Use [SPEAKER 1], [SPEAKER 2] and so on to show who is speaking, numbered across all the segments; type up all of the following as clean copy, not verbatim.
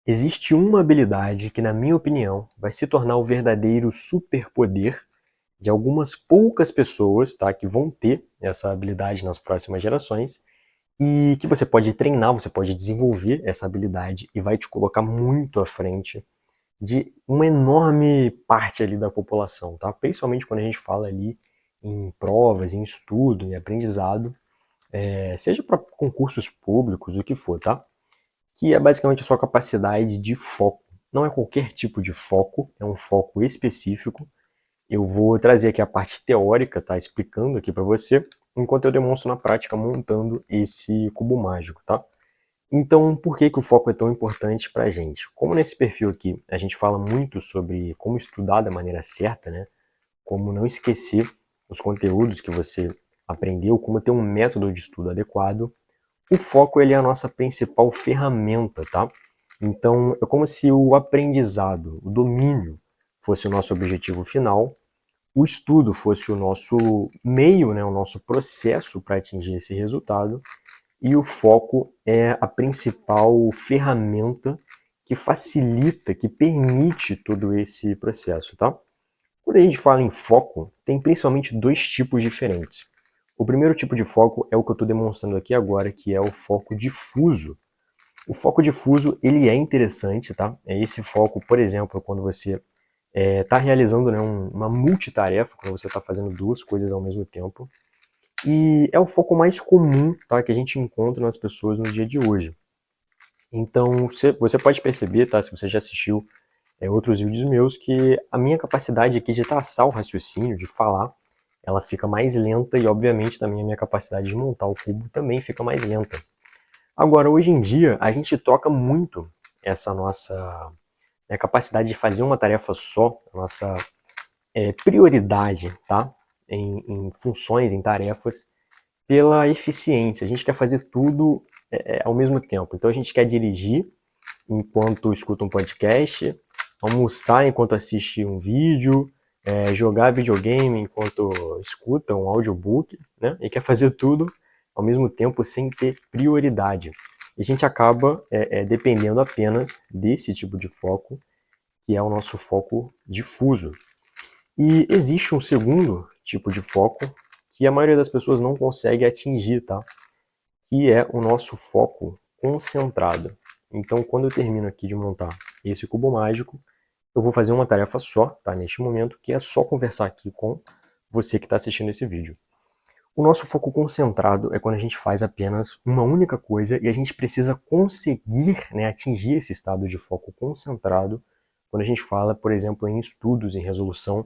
[SPEAKER 1] Existe uma habilidade que, na minha opinião, vai se tornar o verdadeiro superpoder de algumas poucas pessoas, tá, que vão ter essa habilidade nas próximas gerações e que você pode treinar, você pode desenvolver essa habilidade e vai te colocar muito à frente de uma enorme parte ali da população, tá? Principalmente quando a gente fala ali em provas, em estudo, em aprendizado, seja para concursos públicos, o que for, tá? Que é basicamente a sua capacidade de foco. Não é qualquer tipo de foco, é um foco específico. Eu vou trazer aqui a parte teórica, tá? Explicando aqui para você, enquanto eu demonstro na prática montando esse cubo mágico, tá? Então, por que que o foco é tão importante para a gente? Como nesse perfil aqui a gente fala muito sobre como estudar da maneira certa, né? Como não esquecer os conteúdos que você aprendeu, como ter um método de estudo adequado, o foco ele é a nossa principal ferramenta, tá? Então, é como se o aprendizado, o domínio, fosse o nosso objetivo final, o estudo fosse o nosso meio, né, o nosso processo para atingir esse resultado, e o foco é a principal ferramenta que facilita, que permite todo esse processo, tá? Quando a gente fala em foco, tem principalmente dois tipos diferentes. O primeiro tipo de foco é o que eu estou demonstrando aqui agora, que é o foco difuso. O foco difuso, ele é interessante, tá? É esse foco, por exemplo, quando você está realizando, né, uma multitarefa, quando você está fazendo duas coisas ao mesmo tempo. E é o foco mais comum, tá, que a gente encontra nas pessoas no dia de hoje. Então, você pode perceber, tá, se você já assistiu outros vídeos meus, que a minha capacidade aqui de traçar o raciocínio, de falar, ela fica mais lenta e, obviamente, também a minha capacidade de montar o cubo também fica mais lenta. Agora, hoje em dia, a gente troca muito essa nossa capacidade de fazer uma tarefa só, a nossa prioridade, tá? Em funções, em tarefas, pela eficiência. A gente quer fazer tudo ao mesmo tempo. Então, a gente quer dirigir enquanto escuta um podcast, almoçar enquanto assiste um vídeo, jogar videogame enquanto escuta um audiobook, né? E quer fazer tudo ao mesmo tempo sem ter prioridade. E a gente acaba dependendo apenas desse tipo de foco, que é o nosso foco difuso. E existe um segundo tipo de foco que a maioria das pessoas não consegue atingir, tá? Que é o nosso foco concentrado. Então, quando eu termino aqui de montar esse cubo mágico, eu vou fazer uma tarefa só, tá? Neste momento, que é só conversar aqui com você que está assistindo esse vídeo. O nosso foco concentrado é quando a gente faz apenas uma única coisa e a gente precisa conseguir, né, atingir esse estado de foco concentrado quando a gente fala, por exemplo, em estudos, em resolução,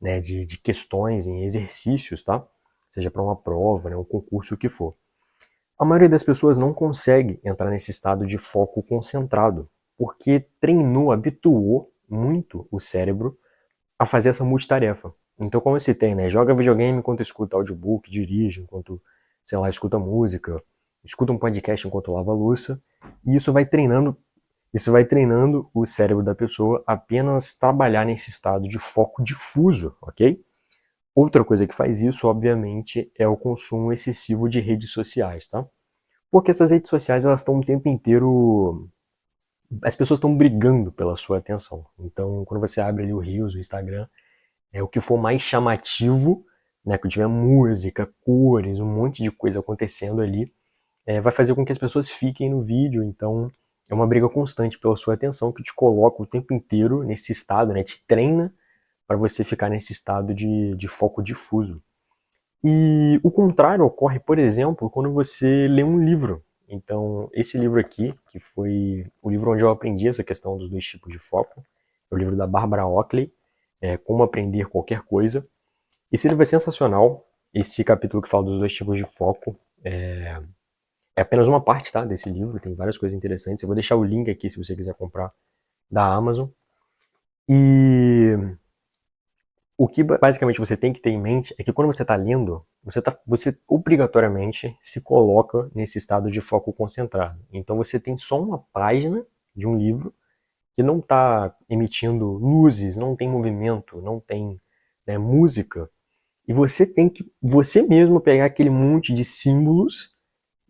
[SPEAKER 1] né, de questões, em exercícios, tá? Seja para uma prova, né, um concurso, o que for. A maioria das pessoas não consegue entrar nesse estado de foco concentrado, porque treinou, habituou muito o cérebro a fazer essa multitarefa. Então, como eu citei, né, joga videogame enquanto escuta audiobook, dirige enquanto, sei lá, escuta música, escuta um podcast enquanto lava a louça, e isso vai treinando o cérebro da pessoa a apenas trabalhar nesse estado de foco difuso, ok? Outra coisa que faz isso, obviamente, é o consumo excessivo de redes sociais, tá? Porque essas redes sociais, elas estão o tempo inteiro... As pessoas estão brigando pela sua atenção. Então, quando você abre ali o Reels, o Instagram, o que for mais chamativo, né, que tiver música, cores, um monte de coisa acontecendo ali, vai fazer com que as pessoas fiquem no vídeo. Então, é uma briga constante pela sua atenção que te coloca o tempo inteiro nesse estado, né, te treina para você ficar nesse estado de foco difuso. E o contrário ocorre, por exemplo, quando você lê um livro. Então, esse livro aqui, que foi o livro onde eu aprendi essa questão dos dois tipos de foco, é o livro da Barbara Oakley, Como Aprender Qualquer Coisa. Esse livro é sensacional. Esse capítulo que fala dos dois tipos de foco é apenas uma parte, tá, desse livro, tem várias coisas interessantes. Eu vou deixar o link aqui se você quiser comprar da Amazon. E o que basicamente você tem que ter em mente é que quando você está lendo, você obrigatoriamente se coloca nesse estado de foco concentrado. Então você tem só uma página de um livro que não está emitindo luzes, não tem movimento, não tem, né, música. E você tem que, você mesmo, pegar aquele monte de símbolos,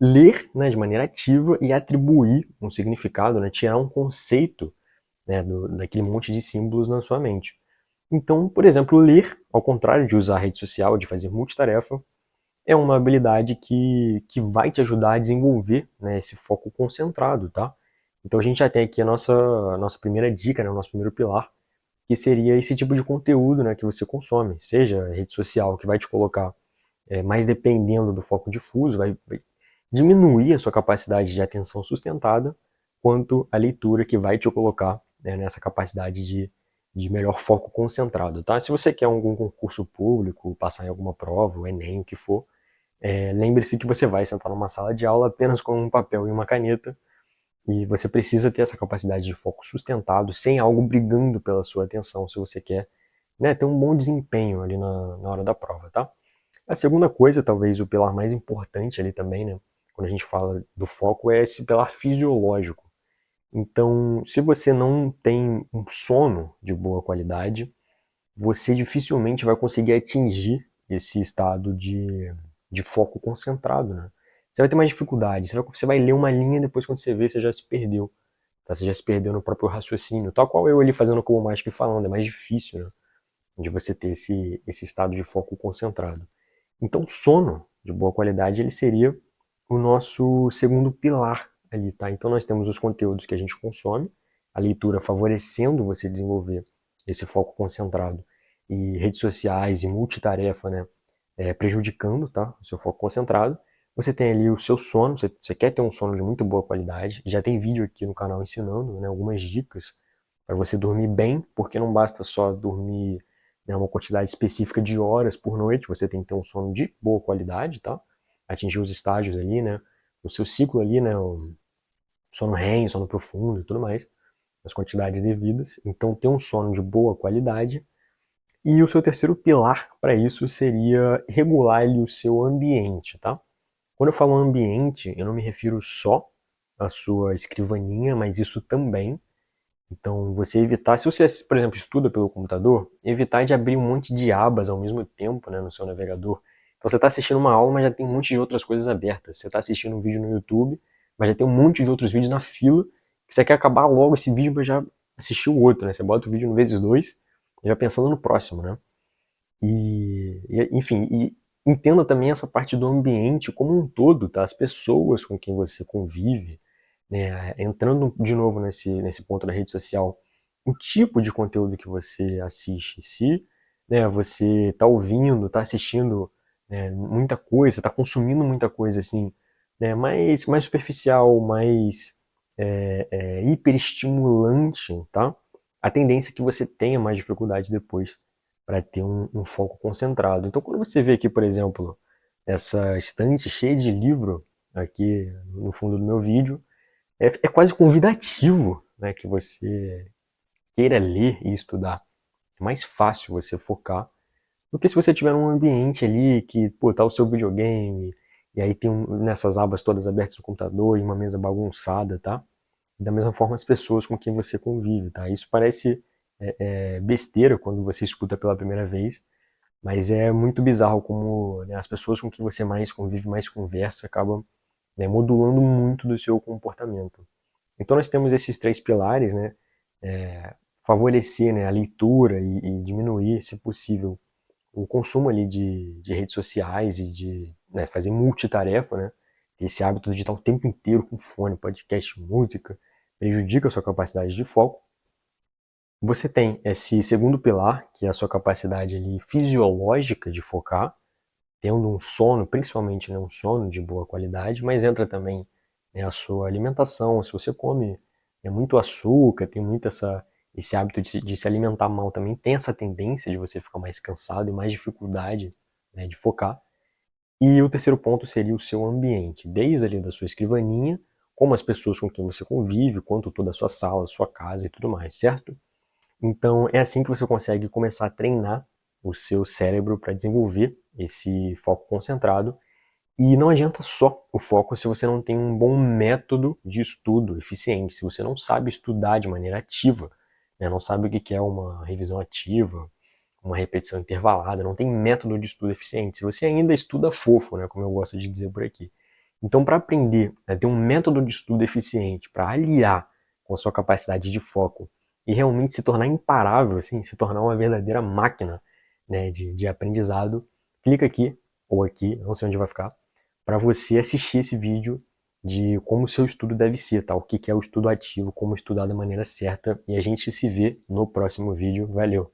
[SPEAKER 1] ler, né, de maneira ativa e atribuir um significado, né, tirar um conceito, né, daquele monte de símbolos na sua mente. Então, por exemplo, ler, ao contrário de usar a rede social, de fazer multitarefa, é uma habilidade que vai te ajudar a desenvolver, né, esse foco concentrado, tá? Então a gente já tem aqui a nossa primeira dica, né, o nosso primeiro pilar, que seria esse tipo de conteúdo, né, que você consome, seja rede social, que vai te colocar mais dependendo do foco difuso, vai diminuir a sua capacidade de atenção sustentada, quanto a leitura que vai te colocar, né, nessa capacidade de melhor foco concentrado, tá? Se você quer algum concurso público, passar em alguma prova, o Enem, o que for, lembre-se que você vai sentar numa sala de aula apenas com um papel e uma caneta, e você precisa ter essa capacidade de foco sustentado, sem algo brigando pela sua atenção, se você quer, né, ter um bom desempenho ali na hora da prova, tá? A segunda coisa, talvez o pilar mais importante ali também, né, quando a gente fala do foco, é esse pilar fisiológico. Então, se você não tem um sono de boa qualidade, você dificilmente vai conseguir atingir esse estado de foco concentrado, né? Você vai ter mais dificuldade, você vai ler uma linha e depois quando você vê, você já se perdeu. Tá? Você já se perdeu no próprio raciocínio. Tal qual eu ali fazendo como mágico e falando, é mais difícil, né? De você ter esse estado de foco concentrado. Então, sono de boa qualidade, ele seria o nosso segundo pilar ali, tá? Então, nós temos os conteúdos que a gente consome, a leitura favorecendo você desenvolver esse foco concentrado, e redes sociais e multitarefa, né, prejudicando, tá, o seu foco concentrado. Você tem ali o seu sono, você quer ter um sono de muito boa qualidade, já tem vídeo aqui no canal ensinando, né, algumas dicas para você dormir bem, porque não basta só dormir, né, uma quantidade específica de horas por noite, você tem que ter um sono de boa qualidade, tá? Atingir os estágios ali, né? O seu ciclo ali, né? O sono REM, sono profundo e tudo mais, as quantidades devidas. Então, ter um sono de boa qualidade. E o seu terceiro pilar para isso seria regular ali o seu ambiente, tá? Quando eu falo ambiente, eu não me refiro só à sua escrivaninha, mas isso também. Então, você evitar, se você, por exemplo, estuda pelo computador, evitar de abrir um monte de abas ao mesmo tempo, né, no seu navegador. Então, você está assistindo uma aula, mas já tem um monte de outras coisas abertas. Você está assistindo um vídeo no YouTube, mas já tem um monte de outros vídeos na fila, que você quer acabar logo esse vídeo para já assistir o outro, né? Você bota o vídeo no vezes dois, já pensando no próximo, né? Enfim, e entenda também essa parte do ambiente como um todo, tá? As pessoas com quem você convive, né? Entrando de novo nesse ponto da rede social, o tipo de conteúdo que você assiste, se, né, você está ouvindo, está assistindo, né, muita coisa, está consumindo muita coisa assim, né, mais superficial, mais hiperestimulante, tá? A tendência é que você tenha mais dificuldade depois para ter um foco concentrado. Então, quando você vê aqui, por exemplo, essa estante cheia de livro aqui no fundo do meu vídeo, é quase convidativo, né, que você queira ler e estudar. É mais fácil você focar do que se você tiver um ambiente ali que, pô, tá o seu videogame, e aí tem nessas abas todas abertas no computador e uma mesa bagunçada, tá? Da mesma forma as pessoas com quem você convive, tá? Isso parece besteira quando você escuta pela primeira vez, mas é muito bizarro como, né, as pessoas com quem você mais convive, mais conversa, acabam, né, modulando muito do seu comportamento. Então nós temos esses três pilares, né? Favorecer, né, a leitura e diminuir, se possível, o consumo ali de redes sociais e de, né, fazer multitarefa, né? Esse hábito de estar o tempo inteiro com fone, podcast, música, prejudica a sua capacidade de foco. Você tem esse segundo pilar, que é a sua capacidade ali fisiológica de focar, tendo um sono, principalmente, né, um sono de boa qualidade, mas entra também, né, a sua alimentação. Se você come, né, muito açúcar, tem muito esse hábito de se alimentar mal também, tem essa tendência de você ficar mais cansado e mais dificuldade, né, de focar. E o terceiro ponto seria o seu ambiente, desde ali da sua escrivaninha, como as pessoas com quem você convive, quanto toda a sua sala, sua casa e tudo mais, certo? Então é assim que você consegue começar a treinar o seu cérebro para desenvolver esse foco concentrado. E não adianta só o foco se você não tem um bom método de estudo eficiente, se você não sabe estudar de maneira ativa, né? Não sabe o que é uma revisão ativa, uma repetição intervalada, não tem método de estudo eficiente. Se você ainda estuda fofo, né, como eu gosto de dizer por aqui. Então, para aprender a ter um método de estudo eficiente, para aliar com a sua capacidade de foco e realmente se tornar imparável, assim, se tornar uma verdadeira máquina, né, de aprendizado, clica aqui ou aqui, não sei onde vai ficar, para você assistir esse vídeo de como o seu estudo deve ser, tá? O que é o estudo ativo, como estudar da maneira certa, e a gente se vê no próximo vídeo. Valeu!